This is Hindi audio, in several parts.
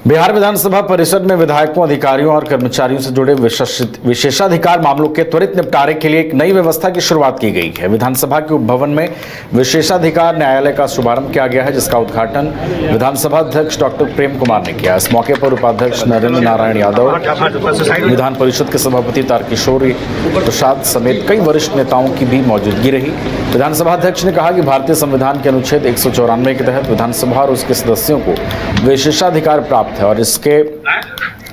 बिहार विधानसभा परिषद में विधायकों, अधिकारियों और कर्मचारियों से जुड़े विशेषाधिकार मामलों के त्वरित निपटारे के लिए एक नई व्यवस्था की शुरुआत की गई है। विधानसभा के उपभवन में विशेषाधिकार न्यायालय का शुभारंभ किया गया है, जिसका उद्घाटन विधानसभा अध्यक्ष डॉक्टर प्रेम कुमार ने किया। इस मौके पर उपाध्यक्ष नरेंद्र नारायण यादव, विधान परिषद के सभापति तारकिशोर प्रसाद समेत कई वरिष्ठ नेताओं की भी मौजूदगी रही। विधानसभा अध्यक्ष ने कहा कि भारतीय संविधान के अनुच्छेद 194 के तहत विधानसभा और उसके सदस्यों को विशेषाधिकार प्राप्त है और इसके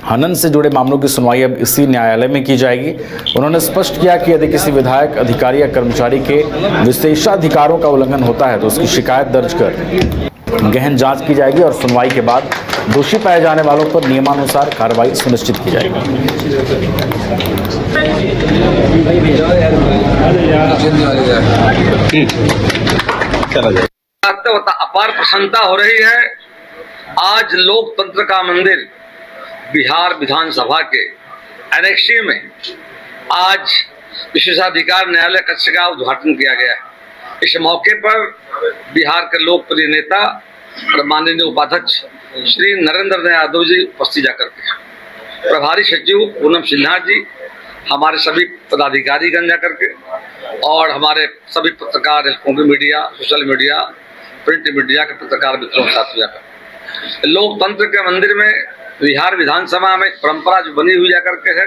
हनन से जुड़े मामलों की सुनवाई अब इसी न्यायालय में की जाएगी। उन्होंने स्पष्ट किया कि यदि किसी विधायक, अधिकारी या कर्मचारी के विशेषाधिकारों का उल्लंघन होता है तो उसकी शिकायत दर्ज कर गहन जांच की जाएगी और सुनवाई के बाद दोषी पाए जाने वालों पर नियमानुसार कार्रवाई सुनिश्चित की जाएगी। अपार प्रसन्नता हो रही है। आज लोकतंत्र का मंदिर बिहार विधानसभा के एनेक्सी में आज विशेषाधिकार न्यायालय कक्ष का उद्घाटन किया गया है। इस मौके पर बिहार के लोकप्रिय नेता और माननीय उपाध्यक्ष श्री नरेंद्र यादव जी उपस्थित जाकर के, प्रभारी सचिव पूनम सिन्हा जी, हमारे सभी पदाधिकारीगण जाकर के और हमारे सभी पत्रकार, electronic media, social media, print media के पत्रकार मित्रों के साथ जाकर लोकतंत्र के मंदिर में बिहार विधानसभा में परंपरा जो बनी हुई जाकर के है,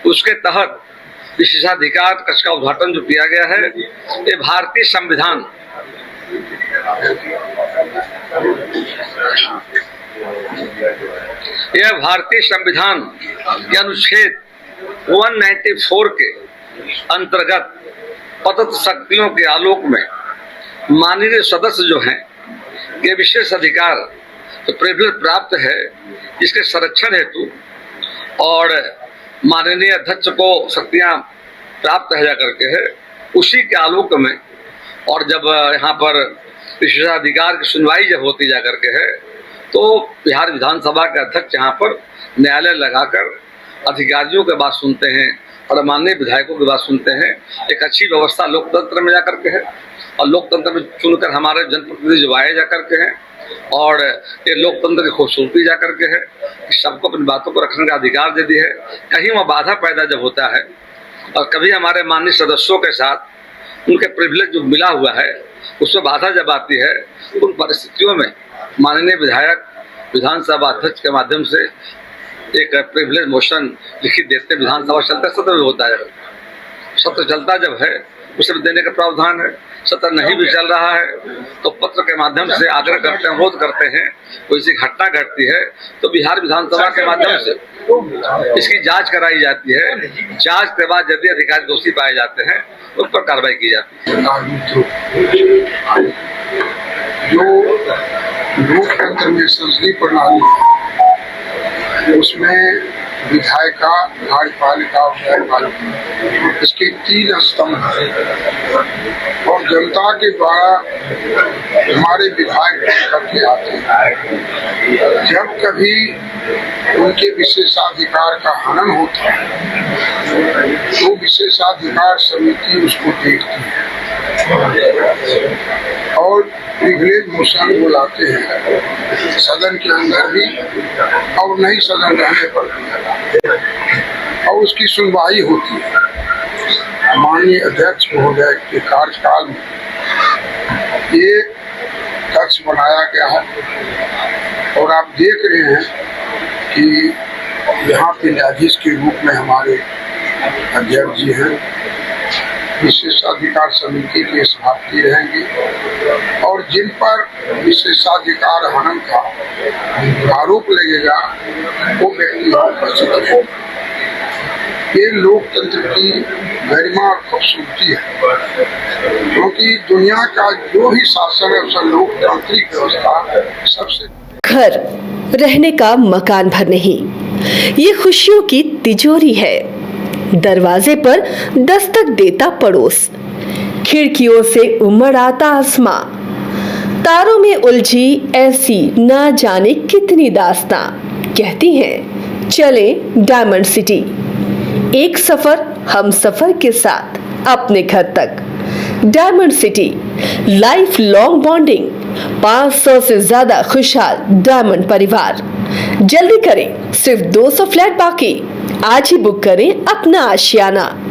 उसके तहत विशेषाधिकार कक्ष का उद्घाटन जो किया गया है, ये भारतीय संविधान के अनुच्छेद 194 के अंतर्गत प्रदत्त शक्तियों के आलोक में माननीय सदस्य जो हैं के विशेष अधिकार तो प्रिविलेज प्राप्त है, इसके संरक्षण हेतु और माननीय अध्यक्ष को शक्तियां प्राप्त है जाकर के है, उसी के आलोक में और जब यहाँ पर विशेषाधिकार की सुनवाई जब होती जाकर के है, तो बिहार विधानसभा के अध्यक्ष यहाँ पर न्यायालय लगाकर अधिकारियों के बात सुनते हैं और माननीय विधायकों की बात सुनते हैं। एक अच्छी व्यवस्था लोकतंत्र में जाकर के है और लोकतंत्र में चुनकर हमारे जनप्रतिनिधि जो आए जाकर के हैं और ये लोकतंत्र की खूबसूरती जाकर के है, सबको अपनी बातों को रखने का अधिकार दे दी है। कहीं वह बाधा पैदा जब होता है और कभी हमारे माननीय सदस्यों के साथ उनके प्रिविलेज जो मिला हुआ है उसमें बाधा जब आती है, उन परिस्थितियों में माननीय विधायक विधानसभा अध्यक्ष के माध्यम से एक प्रिविलेज मोशन लिखित देते विधानसभा चलते सत्र होता है। सत्र चलता जब है उसे देने का प्रावधान है। सत्र नहीं भी चल रहा है तो पत्र के माध्यम से आग्रह करते हैं, अनुरोध करते हैं, कोई सी घटना घटती है तो बिहार विधानसभा के माध्यम से इसकी जांच कराई जाती है। जांच के बाद यदि अधिकारी दोषी पाए जाते हैं उन पर कार्रवाई की जाती है। जो लोकतंत्र में संसदीय प्रणाली उसमें विधायिका, कार्यपालिका और न्यायपालिका, इसके 3 स्तंभ हैं और जनता के द्वारा हमारे विधायक करके आते हैं। जब कभी उनके विशेषाधिकार का हनन होता है तो विशेषाधिकार समिति उसको देखती है और प्रिविलेज मोशन बुलाते हैं, सदन के अंदर भी और नहीं सदन रहने पर भी, और उसकी सुनवाई होती है। माननीय अध्यक्ष महोदय के कार्यकाल में ये कक्ष बनाया गया है और आप देख रहे हैं कि यहाँ पे न्यायाधीश के रूप में हमारे अध्यक्ष जी हैं, विशेषाधिकार समिति के सभापति रहेंगे और जिन पर विशेषाधिकार हनन का आरोप लगेगा वो व्यक्ति उपस्थित रहेंगे। ये लोकतंत्र की गरिमा और खूबसूरती है, क्योंकि दुनिया का जो भी शासन है उसका लोकतांत्रिक व्यवस्था सबसे। घर रहने का मकान भर नहीं, ये खुशियों की तिजोरी है। दरवाजे पर दस्तक देता पड़ोस, खिड़कियों से उमड़ आता आसमां, तारों में उलझी ऐसी ना जाने कितनी दास्तां। कहती हैं चले डायमंड सिटी, एक सफर हम सफर के साथ अपने घर तक। Diamond city, life long bonding, 500 से ज्यादा खुशहाल डायमंड परिवार। जल्दी करें, सिर्फ 200 फ्लैट बाकी। आज ही बुक करें अपना आशियाना।